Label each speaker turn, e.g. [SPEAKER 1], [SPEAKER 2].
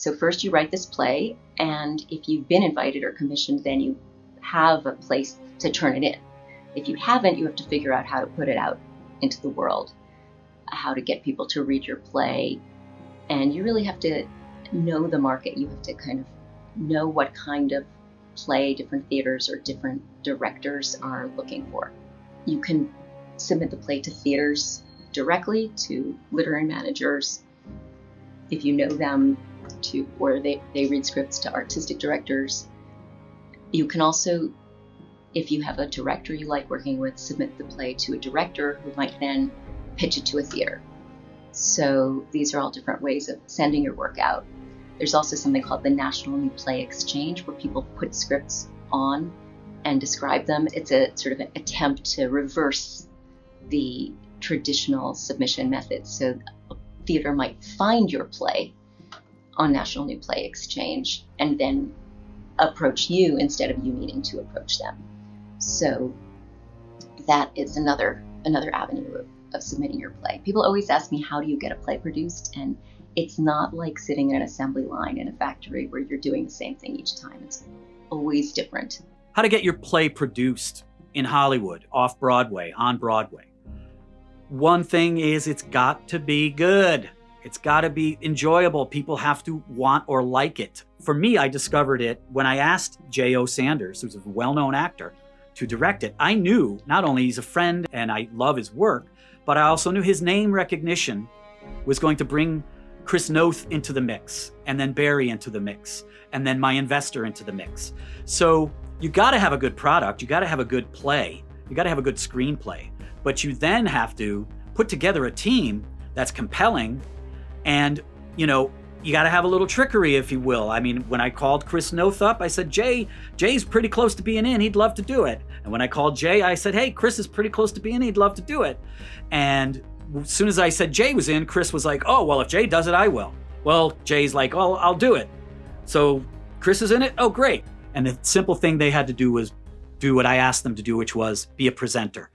[SPEAKER 1] So first you write this play, and if you've been invited or commissioned, then you have a place to turn it in. If you haven't, you have to figure out how to put it out into the world, how to get people to read your play. And you really have to know the market. You have to kind of know what kind of play different theaters or different directors are looking for. You can submit the play to theaters directly, to literary managers, if you know them, or they read scripts to artistic directors. You can also, if you have a director you like working with, submit the play to a director who might then pitch it to a theater. So these are all different ways of sending your work out. There's also something called the National New Play Exchange, where people put scripts on and describe them. It's a sort of an attempt to reverse the traditional submission method. So a theater might find your play on National New Play Exchange and then approach you instead of you needing to approach them. So that is another avenue of submitting your play. People always ask me, how do you get a play produced? And it's not like sitting in an assembly line in a factory where you're doing the same thing each time. It's always different.
[SPEAKER 2] How to get your play produced in Hollywood, off Broadway, on Broadway. One thing is, it's got to be good. It's got to be enjoyable. People have to want or like it. For me, I discovered it when I asked J.O. Sanders, who's a well-known actor, to direct it. I knew not only he's a friend and I love his work, but I also knew his name recognition was going to bring Chris Noth into the mix, and then Barry into the mix, and then my investor into the mix. So you got to have a good product. You got to have a good play. You got to have a good screenplay. But you then have to put together a team that's compelling, and, you got to have a little trickery, if you will. I mean, when I called Chris Noth up, I said, Jay's pretty close to being in. He'd love to do it. And when I called Jay, I said, hey, Chris is pretty close to being in. He'd love to do it. And as soon as I said Jay was in, Chris was like, oh, well, if Jay does it, I will. Well, Jay's like, oh, I'll do it. So Chris is in it? Oh, great. And the simple thing they had to do was do what I asked them to do, which was be a presenter.